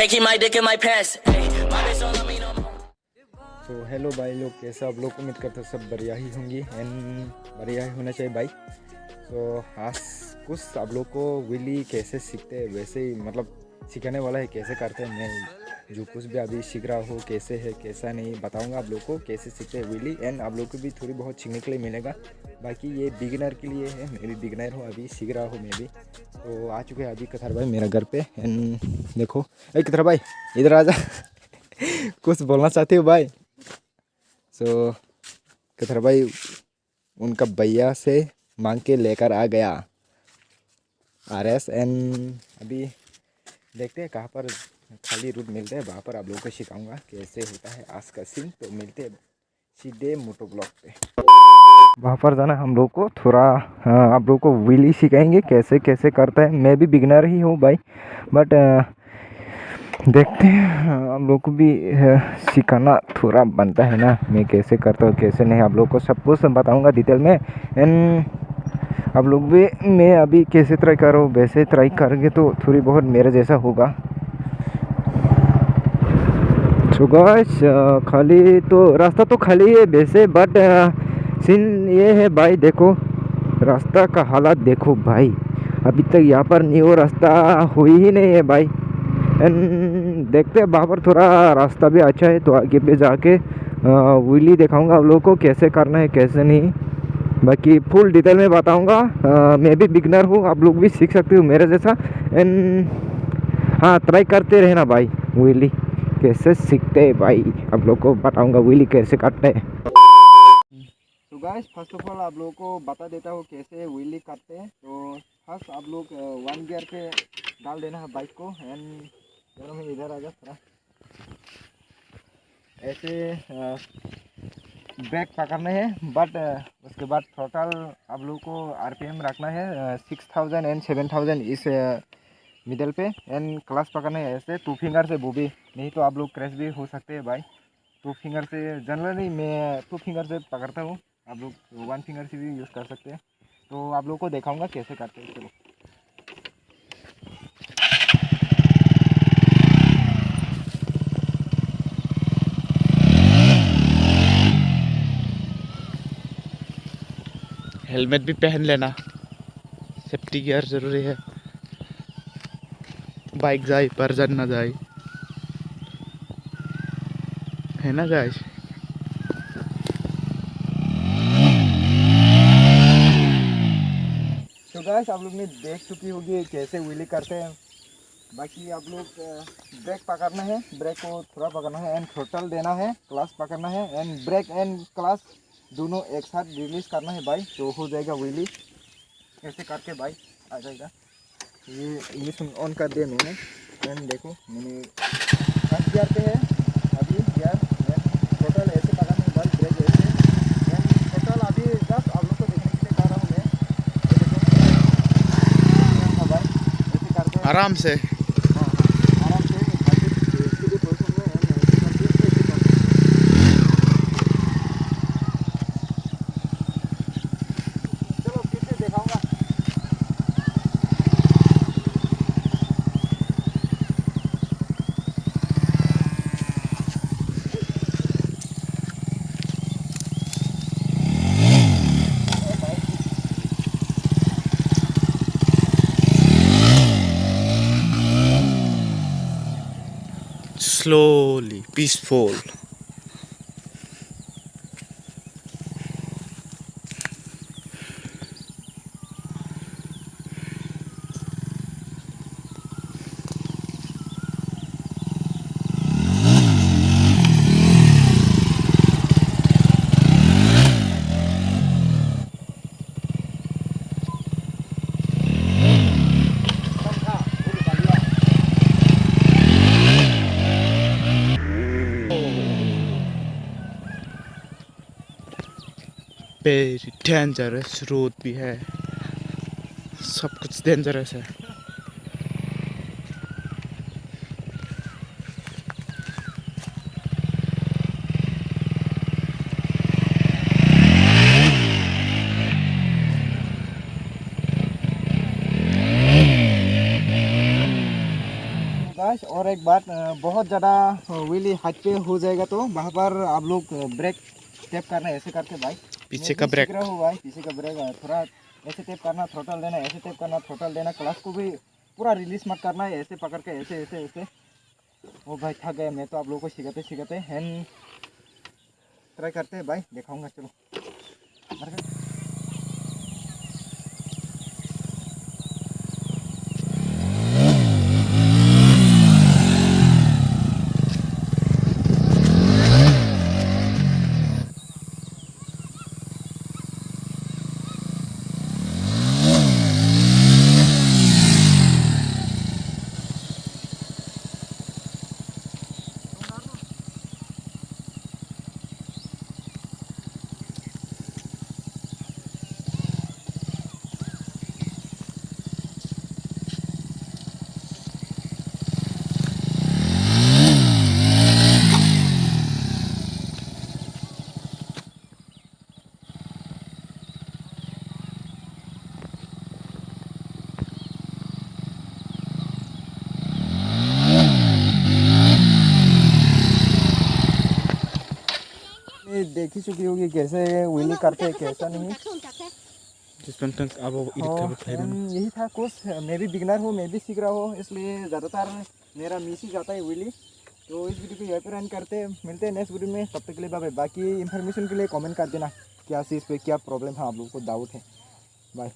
Can't keep my dick in my pants. Hey, my bitch don't love me no more. तो hello भाई लोग, कैसे आप लोग? उम्मीद करते सब बढ़िया ही होंगी एंड बढ़िया ही होना चाहिए भाई। तो आज कुछ आप लोग को विली कैसे सीखते हैं वैसे ही मतलब सिखाने वाला है, कैसे करते हैं। मैं जो कुछ भी अभी सीख रहा हूँ कैसे है कैसा नहीं बताऊँगा आप लोग को कैसे सीखते हैं विली, एंड आप लोग को भी थोड़ी बहुत सीखने के लिए मिलेगा। बाकी ये बिगिनर के लिए है, मैं भी बिगिनर हूँ, अभी सीख रहा हूँ मैं भी। तो आ चुके हैं अभी कथार भाई मेरा घर पे एंड देखो, अरे कथार भाई इधर आ जा कुछ बोलना चाहते हो भाई? सो कथर भाई उनका भैया से मांग के लेकर आ गया RS, एंड अभी देखते हैं कहाँ पर खाली रूट मिलते हैं, वहाँ पर आप लोगों को सिखाऊंगा कैसे होता है आज का सीन। तो मिलते हैं सीधे मोटो ब्लॉक पे, वहाँ पर जाना हम लोग को थोड़ा। आप लोग को व्हीली सिखाएंगे कैसे कैसे करता है। मैं भी बिगनर ही हूँ भाई, बट देखते हैं आप लोग को भी सिखाना थोड़ा बनता है ना, मैं कैसे करता हूँ कैसे नहीं आप लोग को सब कुछ बताऊँगा डिटेल में। एंड आप लोग भी मैं अभी कैसे ट्राई कर रहा हूँ वैसे ट्राई करेंगे तो थोड़ी बहुत मेरे जैसा होगा। तो गाइस खाली तो रास्ता तो खाली है वैसे, बट सीन ये है भाई, देखो रास्ता का हालत देखो भाई, अभी तक यहाँ पर न्यू रास्ता हुई ही नहीं है भाई। एंड देखते हैं वहाँ पर थोड़ा रास्ता भी अच्छा है तो आगे पे जाके व्हीली दिखाऊंगा आप लोगों को कैसे करना है कैसे नहीं। बाकी फुल डिटेल में बताऊंगा। मैं भी बिगनर हूँ, आप लोग भी सीख सकते हो मेरे जैसा। एंड हाँ, ट्राई करते रहना भाई, व्हीली कैसे सीखते हैं भाई आप लोग को बताऊंगा व्हीली कैसे करते हैं। तो गाइस फर्स्ट ऑफ ऑल आप लोगों को बता देता हूँ कैसे व्हीली करते हैं। तो फर्स्ट आप लोग 1 गियर पे डाल देना है बाइक को, एंड चलो मैं इधर आ जा थोड़ा, ऐसे ब्रेक पकड़ना है, बट उसके बाद टोटल आप लोगों को RPM रखना है 6000 एंड 7000 इस मिडल पे। एंड क्लच पकड़ना है ऐसे 2 फिंगर से, वो भी नहीं तो आप लोग क्रैश भी हो सकते हैं भाई। 2 फिंगर से जनरली मैं 2 फिंगर से पकड़ता हूँ, आप लोग 1 फिंगर से भी यूज़ कर सकते हैं। तो आप लोग को दिखाऊंगा कैसे करते हैं, चलो। हेलमेट भी पहन लेना, सेफ्टी गियर जरूरी है, बाइक जाए पर जन ना जाए, है ना गाइस। तो गाइस आप लोग ने देख चुकी होगी कैसे व्हीली करते हैं। बाकी आप लोग ब्रेक पकड़ना है, ब्रेक को थोड़ा पकड़ना है एंड थ्रोटल देना है, क्लच पकड़ना है एंड ब्रेक एंड क्लच दोनों एक साथ रिलीज करना है भाई, तो हो जाएगा व्हीली। ऐसे करके भाई आ जाएगा। ये इंग्लिश ऑन कर दिया मैंने, एंड देखो मैंने फर्स्ट गियर पे है अभी गियर, टोटल ऐसे पकड़ना है भाई, ब्रेक ऐसे एंड टोटल अभी जस्ट आप लोग को देखने के लिए कर रहा हूँ मैं। हाँ भाई ऐसे करके आराम से। हाँ हाँ आराम से सीधे पोजिशन में एंड ऐसे करके ऐसे करके। चलो फिर से दिखाऊंगा। Slowly, peaceful. Very dangerous road भी है, सब कुछ डेंजरस है। गाइस और एक बात, बहुत ज़्यादा व्हीली हाइट पे हो जाएगा तो वहाँ पर आप लोग ब्रेक टैप करना ऐसे करके भाई। पीछे का ब्रेक। हो भाई, पीछे का ब्रेक थोड़ा ऐसे टैप करना, थ्रोटल देना, ऐसे टैप करना, थ्रोटल देना, क्लच को भी पूरा रिलीज मत करना है, ऐसे पकड़ के ऐसे ऐसे ऐसे। वो भाई थक गए, मैं तो आप लोगों को सिखाते सिखाते हैंड ट्राई करते हैं भाई, दिखाऊंगा चलो। देख ही चुकी होगी कैसे व्हीली करते हैं कैसा नहीं। यही था कुछ, मैं भी बिगनर हूँ, मैं भी सीख रहा हूँ, इसलिए ज़्यादातर मेरा मिस ही जाता है व्हीली। तो इस वीडियो को यहीं पर एंड करते हैं, मिलते हैं नेक्स्ट वीडियो में, तब तक के लिए बाय। बाकी इन्फॉर्मेशन के लिए कमेंट कर देना क्या चीज़ पे क्या प्रॉब्लम है, आप लोगों को डाउट है। बाय।